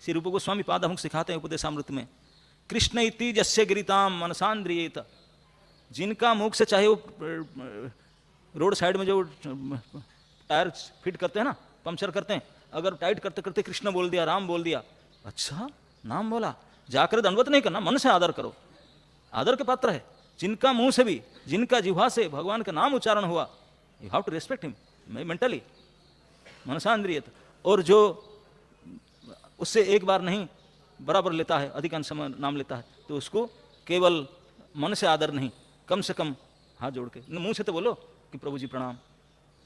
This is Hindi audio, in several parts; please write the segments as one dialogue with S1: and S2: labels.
S1: श्री रूप गोस्वामी पाद हमको सिखाते हैं उपदेशामृत में, कृष्ण इति जस्य गिरिताम मनसान्द्रियेत, जिनका मुख से, चाहे वो रोड साइड में जो टायर फिट करते हैं ना, पंक्चर करते हैं, अगर टाइट करते करते कृष्ण बोल दिया, राम बोल दिया, अच्छा नाम बोला, जाकर दंडवत नहीं करना, मन से आदर करो, आदर के पात्र है। जिनका मुंह से भी, जिनका जिह्वा से भगवान का नाम उच्चारण हुआ, you have to respect him mentally, मनसान्द्रियत। और जो उससे एक बार नहीं बराबर लेता है, अधिकांश समय नाम लेता है, तो उसको केवल मन से आदर नहीं, कम से कम हाथ जोड़ के, मुंह से तो बोलो कि प्रभु जी प्रणाम,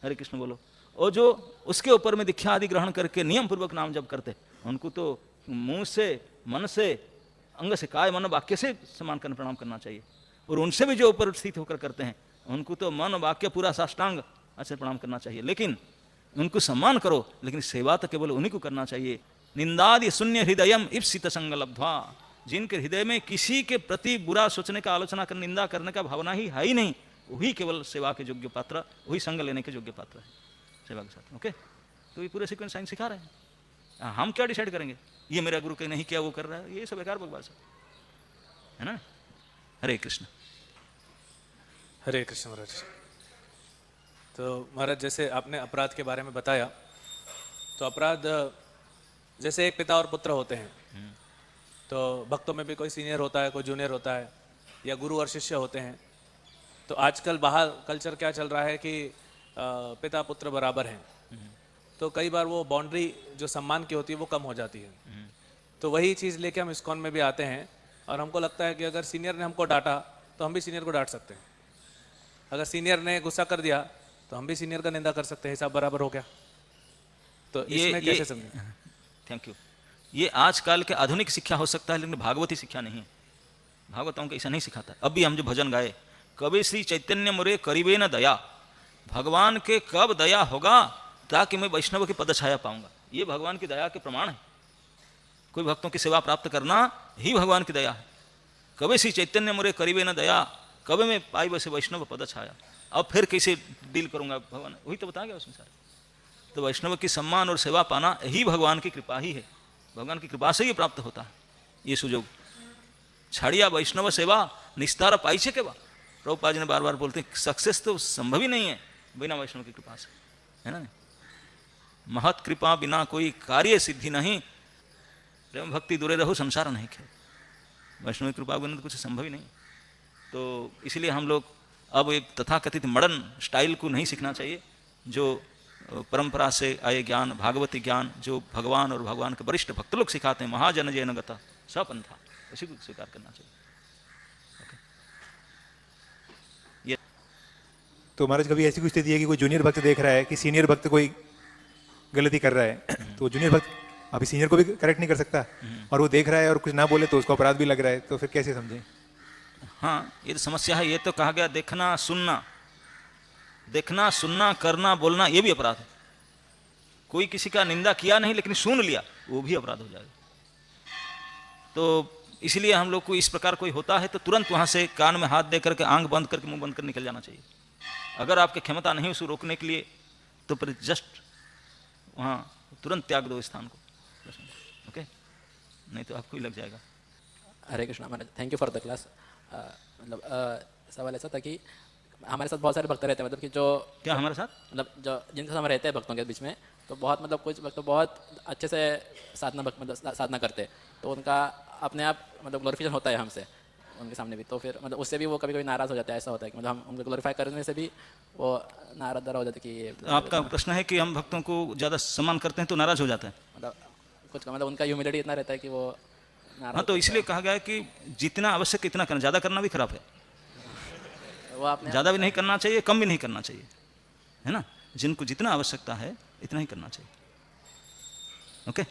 S1: हरे कृष्ण बोलो। और जो उसके ऊपर में दीक्षा आदि ग्रहण करके नियम पूर्वक नाम जप करते, उनको तो मुंह से, मन से, अंग से, काय मन वाक्य से सम्मान करना, प्रणाम करना चाहिए। और उनसे भी जो ऊपर स्थित होकर करते हैं, उनको तो मन वाक्य पूरा साष्टांग अच्छे प्रणाम करना चाहिए। लेकिन उनको सम्मान करो, लेकिन सेवा तो केवल उन्हीं को करना चाहिए। निंदादि शून्य हृदयम इप्सित संग लब्ध्वा, जिनके हृदय में किसी के प्रति बुरा सोचने का, आलोचना करने, निंदा करने का भावना ही है ही नहीं, वही केवल सेवा के योग्य पात्र, वही संग लेने के योग्य पात्र है सेवा के साथ। ओके, तो ये पूरे सीक्वेंस साइंस सिखा रहे हैं। हम क्या डिसाइड करेंगे, ये मेरा गुरु के नहीं किया वो कर रहा है, ये सब बेकार बकवास है ना। हरे कृष्ण।
S2: हरे कृष्ण महाराज। तो महाराज जैसे आपने अपराध के बारे में बताया, तो अपराध जैसे एक पिता और पुत्र होते हैं, तो भक्तों में भी कोई सीनियर होता है, कोई जूनियर होता है, या गुरु और शिष्य होते हैं। तो आजकल बाहर कल्चर क्या चल रहा है कि पिता पुत्र बराबर हैं, तो कई बार वो बाउंड्री जो सम्मान की होती है वो कम हो जाती है। तो वही चीज़ लेके हम इस्कॉन में भी आते हैं, और हमको लगता है कि अगर सीनियर ने हमको डांटा तो हम भी सीनियर को डांट सकते हैं, अगर सीनियर ने गुस्सा कर दिया तो हम भी सीनियर का निंदा कर सकते हैं, हिसाब बराबर हो गया। तो इसमें कैसे समझें?
S1: Thank you. ये आजकल के आधुनिक शिक्षा हो सकता है, लेकिन भागवती शिक्षा नहीं है। भागवतों को ऐसा नहीं सिखाता। अभी हम जो भजन गाए, कभी श्री चैतन्य मुरे करीबे न दया, भगवान के कब दया होगा ताकि मैं वैष्णव की पदछाया पाऊंगा, ये भगवान की दया के प्रमाण है। कोई भक्तों की सेवा प्राप्त करना ही भगवान की दया है। कभी श्री चैतन्य मुरे करीबे न दया, कभी मैं पाई वैसे वैष्णव पदछाया। अब फिर कैसे डील करूंगा भगवान, वही तो बता गया उसमें सारे। तो वैष्णव की सम्मान और सेवा पाना ही भगवान की कृपा ही है, भगवान की कृपा से ही प्राप्त होता है ये सुजोग। छाड़िया वैष्णव सेवा निस्तार पाइछे के बा, प्रभुपाद जी ने बार बार बोलते हैं, सक्सेस तो संभव ही नहीं है बिना वैष्णव की कृपा से, है ना। महत कृपा बिना कोई कार्य सिद्धि नहीं, प्रेम भक्ति दूरे रहो संसार नहीं खेल। वैष्णव की कृपा बिना तो कुछ संभव ही नहीं। तो इसलिए हम लोग अब एक तथाकथित मॉडर्न स्टाइल को नहीं सीखना चाहिए, जो परंपरा से आए ज्ञान, भागवती ज्ञान, जो भगवान और भगवान के वरिष्ठ भक्त लोग सिखाते हैं, महाजन जैन गता सपंथा, इसी को स्वीकार करना चाहिए। ये
S3: तो महाराज कभी ऐसी कोई स्थिति है कि कोई जूनियर भक्त देख रहा है कि सीनियर भक्त कोई गलती कर रहा है, तो जूनियर भक्त अभी सीनियर को भी करेक्ट नहीं कर सकता, और वो देख रहा है और कुछ ना बोले तो उसको अपराध भी लग रहा है, तो फिर कैसे समझें?
S1: हाँ, ये तो समस्या है। ये तो कहा गया देखना सुनना, देखना सुनना करना बोलना, ये भी अपराध है। कोई किसी का निंदा किया नहीं लेकिन सुन लिया, वो भी अपराध हो जाएगा। तो इसलिए हम लोग को इस प्रकार कोई होता है तो तुरंत वहाँ से कान में हाथ दे करके, आंख बंद करके, मुंह बंद कर निकल जाना चाहिए। अगर आपकी क्षमता नहीं उसको रोकने के लिए, तो फिर जस्ट वहाँ तुरंत त्याग दो स्थान को, ओके, नहीं तो आपको ही लग जाएगा।
S4: Hare Krishna Maharaj, thank you for the class. मतलब सवाल ऐसा था कि हमारे साथ बहुत सारे भक्त रहते हैं, मतलब कि जो
S1: क्या हमारे साथ,
S4: मतलब जो जिनके साथ हम रहते हैं भक्तों के बीच में, तो बहुत मतलब कुछ भक्त बहुत अच्छे से साधना करते हैं, तो उनका अपने आप मतलब ग्लोरिफिकेशन होता है हमसे उनके सामने भी, तो फिर मतलब उससे भी वो कभी कभी नाराज़ हो जाता है। ऐसा होता है कि मतलब हम उनको ग्लोरीफाई करने से भी वो नाराज़ हो जाते हैं कि
S1: आपका प्रश्न है कि हम भक्तों को ज़्यादा सम्मान करते हैं तो नाराज़ हो जाते हैं?
S4: मतलब कुछ मतलब उनका ह्यूमिलिटी इतना रहता है कि वो नाराज़।
S1: हाँ, तो इसलिए कहा गया है कि जितना आवश्यक इतना करना, ज़्यादा करना भी खराब है।
S4: वो आपने
S1: ज़्यादा भी नहीं करना चाहिए, कम भी नहीं करना चाहिए, है ना। जिनको जितना आवश्यकता है इतना ही करना चाहिए। ओके,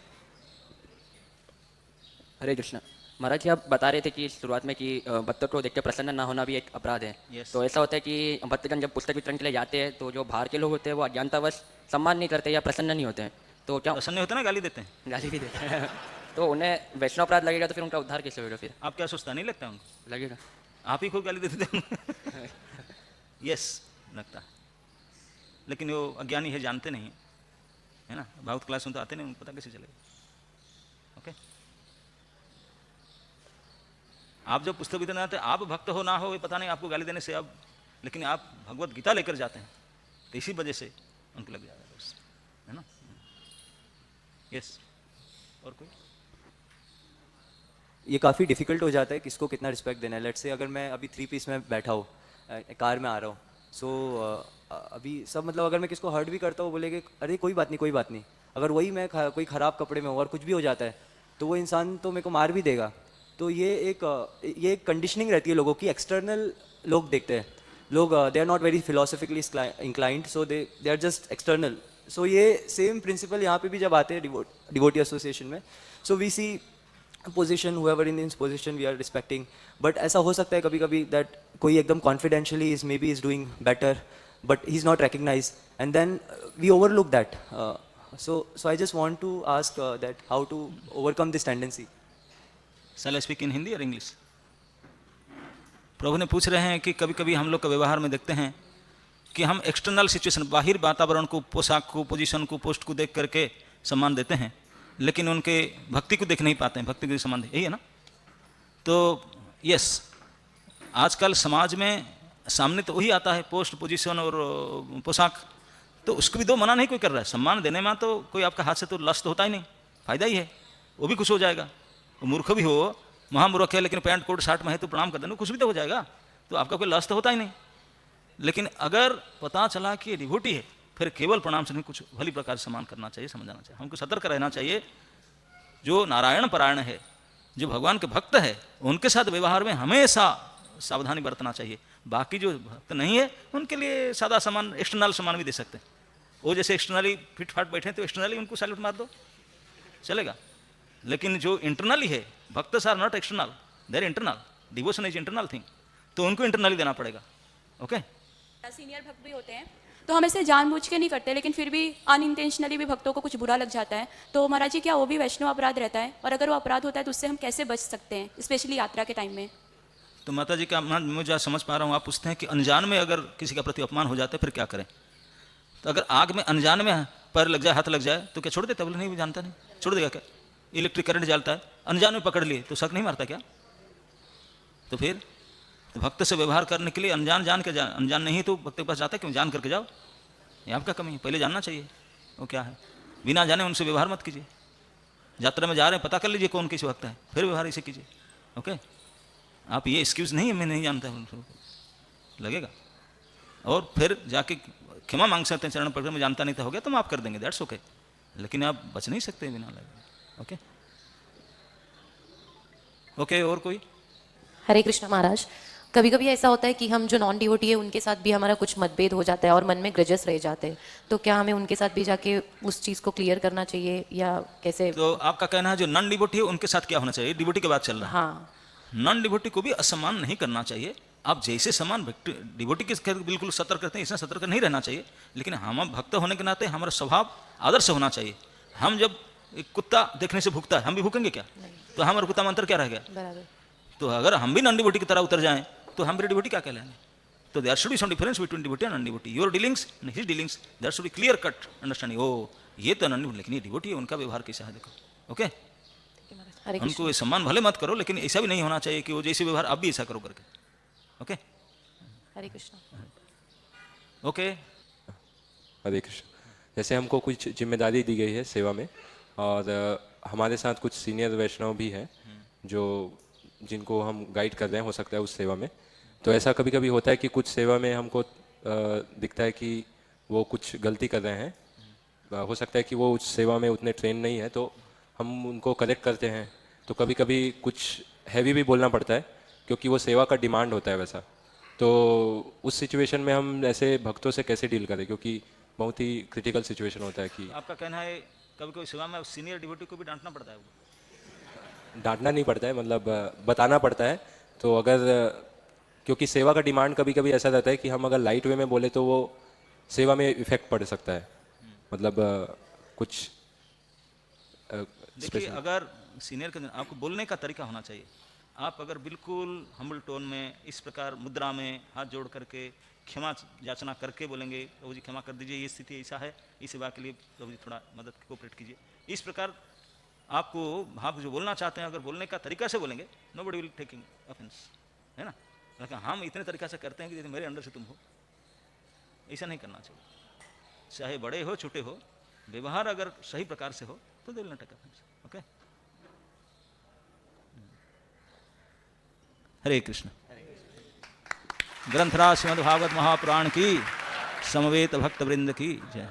S5: हरे कृष्ण महाराज जी, आप बता रहे थे कि शुरुआत में कि भक्त को देख के प्रसन्न ना होना भी एक अपराध है।
S1: Yes.
S5: तो ऐसा होता है कि भक्तजन जब पुस्तक वितरण के लिए जाते हैं तो जो बाहर के लोग होते हैं वो अज्ञानतावश सम्मान नहीं करते या प्रसन्न नहीं होते हैं, तो क्या
S1: प्रसन्न होते ना, गाली देते हैं।
S5: गाली भी देते हैं तो उन्हें वैष्णव अपराध लगेगा, तो फिर उनका उद्धार कैसे होगा? फिर
S1: आप क्या सोचता, नहीं लगता उनको?
S5: लगेगा,
S1: आप ही खुद गाली देते थे। यस, लगता है, लेकिन वो अज्ञानी है, जानते नहीं है ना। बहुत क्लास में तो आते नहीं, उनको पता कैसे चलेगा। ओके, आप जब पुस्तक वितरण आते आप भक्त हो ना हो ये पता नहीं, आपको गाली देने से आप, लेकिन आप भगवत गीता लेकर जाते हैं तो इसी वजह से उनको लग जाएगा बस, है ना। यस, और कोई?
S6: ये काफ़ी डिफ़िकल्ट हो जाता है किसको कितना रिस्पेक्ट देना है। लेट्स से अगर मैं अभी 3 पीस में बैठा हूँ, कार में आ रहा हूँ, सो अभी सब मतलब अगर मैं किसको हर्ट भी करता हूँ बोलेगे अरे कोई बात नहीं कोई बात नहीं। अगर वही मैं कोई ख़राब कपड़े में हूँ और कुछ भी हो जाता है तो वो इंसान तो मेरे को मार भी देगा। तो ये एक कंडीशनिंग रहती है लोगों की। एक्सटर्नल लोग देखते हैं, लोग they are not very philosophically inclined, so they are just external. So ये सेम प्रिंसिपल यहाँ पे भी जब आते हैं डिवोटी एसोसिएशन में, so we see position whoever in this position we are respecting, but ऐसा हो सकता है कभी कभी that कोई एकदम confidentially is maybe is doing better but he's not recognized and then we overlook that. So I just want to ask that how to overcome this tendency.
S1: Shall I speak in Hindi और इंग्लिश? प्रभु ने पूछ रहे हैं कि कभी कभी हम लोग का व्यवहार में देखते हैं कि हम एक्सटर्नल सिचुएशन, बाहर वातावरण को, पोशाक को, पोजीशन को, पोस्ट को देख करके सम्मान देते हैं, लेकिन उनके भक्ति को देख नहीं पाते हैं। भक्ति को सम्मान यही है ना। तो यस, आजकल समाज में सामने तो वही आता है, पोस्ट, पोजीशन और पोशाक, तो उसको भी दो, मना नहीं कोई कर रहा है। सम्मान देने में तो कोई आपका हाथ से तो लस्त होता ही नहीं, फायदा ही है, वो भी खुश हो जाएगा। वो मूर्ख भी हो, महामूर्ख है, लेकिन पैंट कोट शर्ट में है तो प्रणाम कर देना, कुछ भी तो हो जाएगा, तो आपका कोई लस्त होता ही नहीं। लेकिन अगर पता चला कि ये डिवोटी है, फिर केवल प्रणाम से नहीं, कुछ भली प्रकार से सम्मान करना चाहिए, समझाना चाहिए। हमको सतर्क रहना चाहिए। जो नारायण परायण है, जो भगवान के भक्त है, उनके साथ व्यवहार में हमेशा सावधानी बरतना चाहिए। बाकी जो भक्त नहीं है उनके लिए सादा सामान, एक्सटर्नल सामान भी दे सकते हैं। वो जैसे एक्सटर्नली फिट फाट बैठे तो एक्सटर्नली उनको सैल्यूट मार दो, चलेगा। लेकिन जो इंटरनली है, bhakt are not external, there internal, devotion is internal thing, तो उनको इंटरनली देना पड़ेगा। ओके,
S7: सीनियर भक्त भी होते हैं तो हम ऐसे जानबूझ के नहीं करते, लेकिन फिर भी अनइंटेंशनली भी भक्तों को कुछ बुरा लग जाता है, तो महाराज जी क्या वो भी वैष्णव अपराध रहता है? और अगर वो अपराध होता है तो उससे हम कैसे बच सकते हैं, स्पेशली यात्रा के टाइम में?
S1: तो माता जी का मुझे समझ पा रहा हूँ, आप पूछते हैं कि अनजान में अगर किसी का प्रति अपमान हो जाता है फिर क्या करें। तो अगर आग में अनजान में पैर लग जाए, हाथ लग जाए, तो क्या छोड़ देता? बोले नहीं, वो जानता नहीं, छोड़ देगा क्या? इलेक्ट्रिक करंट जलता है, अनजान में पकड़ लिए तो शक नहीं मारता क्या? तो फिर तो भक्त से व्यवहार करने के लिए अनजान जान के अनजान नहीं तो भक्त के पास जाता है, क्यों? जान करके जाओ, ये आपका कमी है, पहले जानना चाहिए वो क्या है। बिना जाने उनसे व्यवहार मत कीजिए। यात्रा में जा रहे हैं, पता कर लीजिए कौन किस भक्त है, फिर व्यवहार इसे कीजिए। ओके, आप ये एक्सक्यूज़ नहीं है मैं नहीं जानता लगेगा, और फिर जाके क्षमा मांग सकते हैं चरण पकड़ में, जानता नहीं था हो गया तो माफ कर देंगे, दैट्स ओके। लेकिन आप बच नहीं सकते बिना लगे। ओके ओके, और कोई?
S8: हरे कृष्ण महाराज, कभी कभी ऐसा होता है कि हम जो नॉन डिवोटी है उनके साथ भी हमारा कुछ मतभेद हो जाता है और मन में ग्रजेस रह जाते हैं, तो क्या हमें उनके साथ भी जाके उस चीज़ को क्लियर करना चाहिए या कैसे?
S1: तो आपका कहना है जो नॉन डिवोटी है उनके साथ क्या होना चाहिए? डिवोटी की बात चल रहा है।
S8: हाँ,
S1: नॉन डिवोटी को भी असम्मान नहीं करना चाहिए। आप जैसे समान डिवोटी के बिल्कुल सतर्क करते हैं, इसमें सतर्क नहीं रहना चाहिए। लेकिन हम भक्त होने के नाते हमारा स्वभाव आदर्श होना चाहिए। हम जब एक कुत्ता देखने से भूखता है, हम भी भूखेंगे क्या? तो हमारा कुत्ता में अंतर क्या रह गया?
S8: बराबर।
S1: तो अगर हम भी नॉन डिवोटी की तरह उतर जाएं तो हम डिवोटी क्या कहलाएंगे? तो there should be some difference between devotee and non devotee. Your dealings and his dealings, there should be clear cut understanding. ओ ये तो नॉन डिवोटी, लेकिन ये डिवोटी है, उनका व्यवहार कैसा है देखो। ओके,
S8: हरे कृष्ण।
S1: उनको सम्मान भले मत करो, लेकिन ऐसा भी नहीं होना चाहिए कि वो जैसे व्यवहार आप भी ऐसा करो करके। ओके,
S8: हरे कृष्ण।
S1: ओके।
S9: हरे कृष्ण। जैसे हमको कुछ जिम्मेदारी दी गई है सेवा में, और हमारे साथ कुछ सीनियर वैष्णव भी हैं जो जिनको हम गाइड कर रहे हैं, हो सकता है उस सेवा में। तो ऐसा कभी कभी होता है कि कुछ सेवा में हमको दिखता है कि वो कुछ गलती कर रहे हैं। हो सकता है कि वो उस सेवा में उतने ट्रेन नहीं है, तो हम उनको करेक्ट करते हैं। तो कभी कभी कुछ हैवी भी बोलना पड़ता है क्योंकि वो सेवा का डिमांड होता है वैसा। तो उस सिचुएशन में हम ऐसे भक्तों से कैसे डील करें, क्योंकि बहुत ही क्रिटिकल सिचुएशन होता है कि
S1: आपका कहना है कभी कोई सेवा में सीनियर डिवोटी को भी डांटना पड़ता है?
S9: डांटना नहीं पड़ता है, मतलब बताना पड़ता है। तो अगर क्योंकि सेवा का डिमांड कभी कभी ऐसा रहता है कि हम अगर लाइट वे में बोले तो वो सेवा में इफेक्ट पड़ सकता है, मतलब कुछ
S1: देखिए, अगर सीनियर के आपको बोलने का तरीका होना चाहिए। आप अगर बिल्कुल हम्बल टोन में, इस प्रकार मुद्रा में हाथ जोड़ करके क्षमा याचना करके बोलेंगे, प्रभु जी क्षमा कर दीजिए, ये स्थिति ऐसा है, इस सेवा के लिए प्रभु जी थोड़ा मदद कोऑपरेट कीजिए, इस प्रकार आपको आप जो बोलना चाहते हैं अगर बोलने का तरीका से बोलेंगे, नोबडी विल टेकिंग ऑफेंस, है ना। लेकिन हम इतने तरीका से करते हैं कि जैसे मेरे अंडर से तुम हो, ऐसा नहीं करना चाहिए। चाहे बड़े हो छोटे हो, व्यवहार अगर सही प्रकार से हो तो they will not take offence. Okay, Hare Krishna. ग्रंथराज श्रीमद् भागवत महापुराण की, समवेत भक्त वृंद की जय।